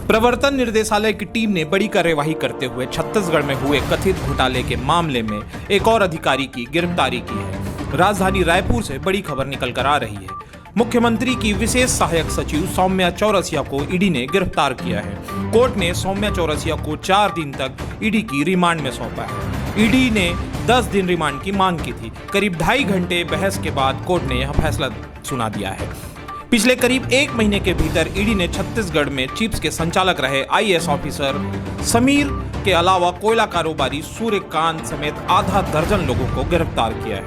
प्रवर्तन निर्देशालय की टीम ने बड़ी कार्यवाही करते हुए छत्तीसगढ़ में हुए कथित घोटाले के मामले में एक और अधिकारी की गिरफ्तारी की है। राजधानी रायपुर से बड़ी खबर निकल कर आ रही है। मुख्यमंत्री की विशेष सहायक सचिव सौम्या चौरसिया को ईडी ने गिरफ्तार किया है। कोर्ट ने सौम्या चौरसिया को 4 दिन तक ईडी की रिमांड में सौंपा है। ईडी ने 10 दिन रिमांड की मांग की थी। करीब 2.5 घंटे बहस के बाद कोर्ट ने यह फैसला सुना दिया है। पिछले करीब 1 महीने के भीतर ईडी ने छत्तीसगढ़ में चिप्स के संचालक रहे आईएएस ऑफिसर समीर के अलावा कोयला कारोबारी सूर्यकांत समेत आधा दर्जन लोगों को गिरफ्तार किया है।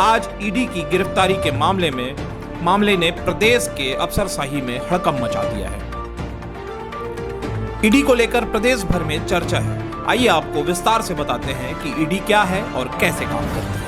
आज ईडी की गिरफ्तारी के मामले ने प्रदेश के अफसरशाही में हड़कंप मचा दिया है। ईडी को लेकर प्रदेश भर में चर्चा है। आइए आपको विस्तार से बताते हैं कि ईडी क्या है और कैसे काम करती है।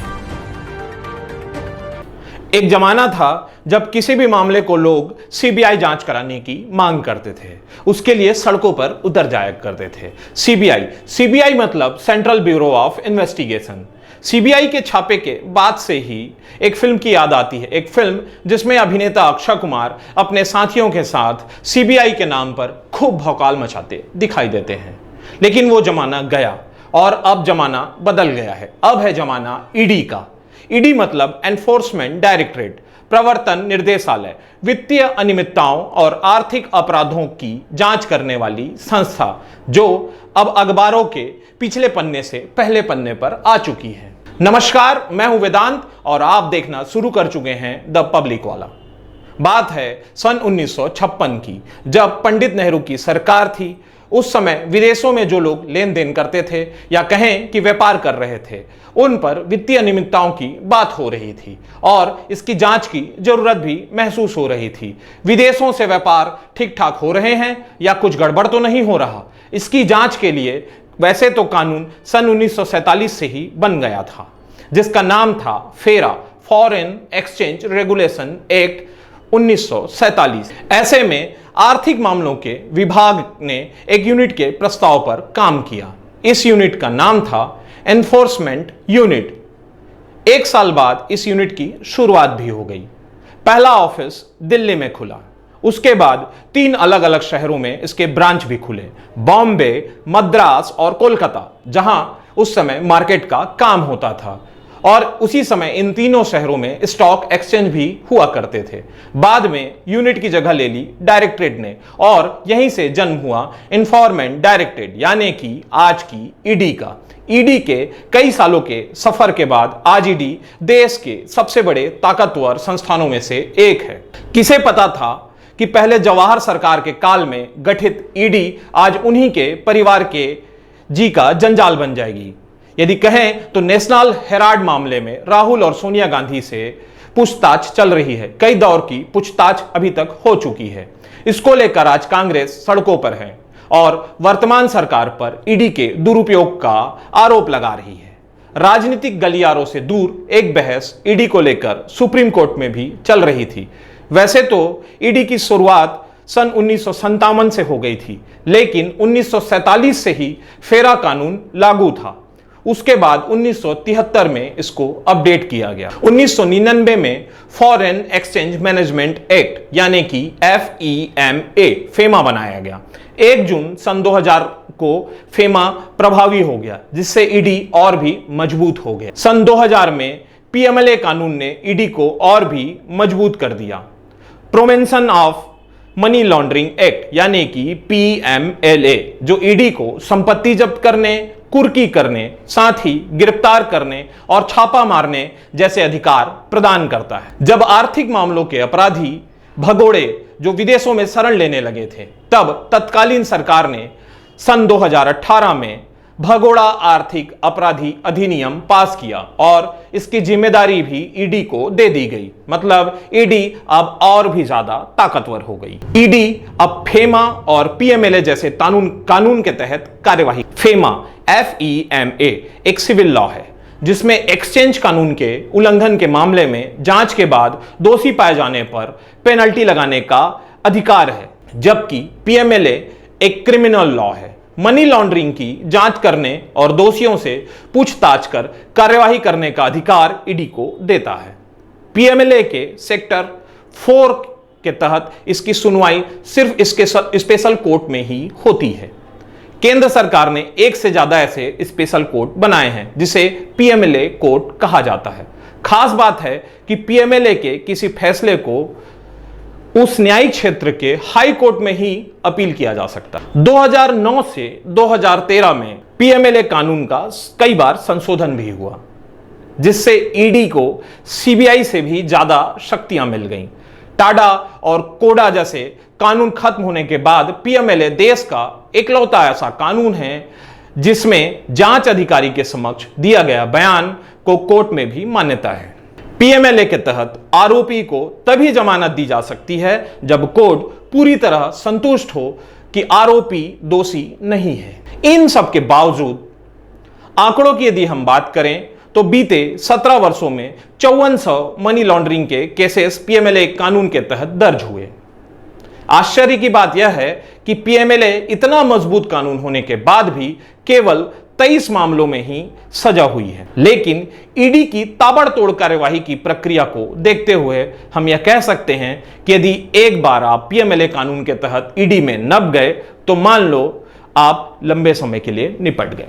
एक जमाना था जब किसी भी मामले को लोग सीबीआई जांच कराने की मांग करते थे। उसके लिए सड़कों पर उतर जाया करते थे। सीबीआई मतलब central bureau of investigation. CBI के छापे के बाद से ही एक फिल्म की याद आती है। एक फिल्म जिसमें अभिनेता अक्षय कुमार अपने साथियों के साथ सीबीआई के नाम पर खूब भौकाल मचाते दिखाई देते हैं। लेकिन वो जमाना गया और अब जमाना बदल गया है। अब है जमाना ईडी का। ईडी मतलब एनफोर्समेंट डायरेक्टरेट, प्रवर्तन निर्देशालय, वित्तीय अनियमितताओं और आर्थिक अपराधों की जांच करने वाली संस्था, जो अब अखबारों के पिछले पन्ने से पहले पन्ने पर आ चुकी है। नमस्कार, मैं हूं वेदांत और आप देखना शुरू कर चुके हैं द पब्लिक वाला। बात है सन 1956 की, जब पंडित नेहरू की सरकार थी। उस समय विदेशों में जो लोग लेन देन करते थे या कहें कि व्यापार कर रहे थे, उन पर वित्तीय अनियमितताओं की बात हो रही थी और इसकी जांच की जरूरत भी महसूस हो रही थी। विदेशों से व्यापार ठीक ठाक हो रहे हैं या कुछ गड़बड़ तो नहीं हो रहा, इसकी जांच के लिए वैसे तो कानून सन 1947 से ही बन गया था, जिसका नाम था फेरा, फॉरेन एक्सचेंज रेगुलेशन एक्ट 1947। ऐसे में आर्थिक मामलों के विभाग ने एक यूनिट के प्रस्ताव पर काम किया। इस यूनिट का नाम था एनफोर्समेंट यूनिट। 1 साल बाद इस यूनिट की शुरुआत भी हो गई। पहला ऑफिस दिल्ली में खुला। उसके बाद 3 अलग अलग शहरों में इसके ब्रांच भी खुले, बॉम्बे, मद्रास और कोलकाता, जहां उस समय मार्केट का काम होता था। और उसी समय इन तीनों शहरों में स्टॉक एक्सचेंज भी हुआ करते थे। बाद में यूनिट की जगह ले ली डायरेक्टरेट ने और यहीं से जन्म हुआ इन्फॉर्मेंट डायरेक्टरेट, यानी कि आज की ईडी का। ईडी के कई सालों के सफर के बाद आज ईडी देश के सबसे बड़े ताकतवर संस्थानों में से एक है। किसे पता था कि पहले जवाहर सरकार के काल में गठित ईडी आज उन्हीं के परिवार के जी का जंजाल बन जाएगी। यदि कहें तो नेशनल हेराल्ड मामले में राहुल और सोनिया गांधी से पूछताछ चल रही है। कई दौर की पूछताछ अभी तक हो चुकी है। इसको लेकर आज कांग्रेस सड़कों पर है और वर्तमान सरकार पर ईडी के दुरुपयोग का आरोप लगा रही है। राजनीतिक गलियारों से दूर एक बहस ईडी को लेकर सुप्रीम कोर्ट में भी चल रही थी। वैसे तो ईडी की शुरुआत सन 1957 से हो गई थी, लेकिन 1947 से ही फेरा कानून लागू था। उसके बाद 1973 में इसको अपडेट किया गया। 1999 में फॉरेन एक्सचेंज मैनेजमेंट एक्ट यानी कि फेमा बनाया गया। 1 जून सन 2000 को फेमा प्रभावी हो गया, जिससे ईडी और भी मजबूत हो गया। सन 2000 में पीएमएलए कानून ने ईडी को और भी मजबूत कर दिया। Prevention of money laundering act यानी कि पीएमएलए, जो ईडी को संपत्ति जब्त करने, कुर्की करने, साथ ही गिरफ्तार करने और छापा मारने जैसे अधिकार प्रदान करता है। जब आर्थिक मामलों के अपराधी भगोड़े जो विदेशों में शरण लेने लगे थे, तब तत्कालीन सरकार ने सन 2018 में भगोड़ा आर्थिक अपराधी अधिनियम पास किया और इसकी जिम्मेदारी भी ईडी को दे दी गई। मतलब ईडी अब और भी ज्यादा ताकतवर हो गई। ईडी अब फेमा और पीएमएलए जैसे कानून के तहत कार्यवाही। फेमा एक सिविल लॉ है, जिसमें एक्सचेंज कानून के उल्लंघन के मामले में जांच के बाद दोषी पाए जाने पर पेनल्टी लगाने का अधिकार है, जबकि पीएमएलए एक क्रिमिनल लॉ है। मनी लॉन्ड्रिंग की जांच करने और दोषियों से पूछताछ कर कार्यवाही करने का अधिकार ईडी को देता है। पीएमएलए के सेक्टर 4 के तहत इसकी सुनवाई सिर्फ इसके स्पेशल कोर्ट में ही होती है। केंद्र सरकार ने एक से ज्यादा ऐसे स्पेशल कोर्ट बनाए हैं जिसे पीएमएलए कोर्ट कहा जाता है। खास बात है कि पीएमएलए के किसी फैसले को उस न्यायिक क्षेत्र के हाई कोर्ट में ही अपील किया जा सकता है। 2009 से 2013 में पीएमएलए कानून का कई बार संशोधन भी हुआ, जिससे ईडी को सीबीआई से भी ज्यादा शक्तियां मिल गईं। टाडा और कोडा जैसे कानून खत्म होने के बाद पीएमएलए देश का इकलौता ऐसा कानून है जिसमें जांच अधिकारी के समक्ष दिया गया बयान को कोर्ट में भी मान्यता है। पीएमएलए के तहत आरोपी को तभी जमानत दी जा सकती है जब कोर्ट पूरी तरह संतुष्ट हो कि आरोपी दोषी नहीं है। इन सब के बावजूद आंकड़ों की यदि हम बात करें तो बीते 17 वर्षों में 5400 मनी लॉन्ड्रिंग के केसेस पीएमएलए कानून के तहत दर्ज हुए। आश्चर्य की बात यह है कि पीएमएलए इतना मजबूत कानून होने के बाद भी केवल 23 मामलों में ही सजा हुई है। लेकिन ईडी की ताबड़तोड़ कार्यवाही की प्रक्रिया को देखते हुए हम यह कह सकते हैं कि यदि एक बार आप पीएमएलए कानून के तहत ईडी में नप गए तो मान लो आप लंबे समय के लिए निपट गए।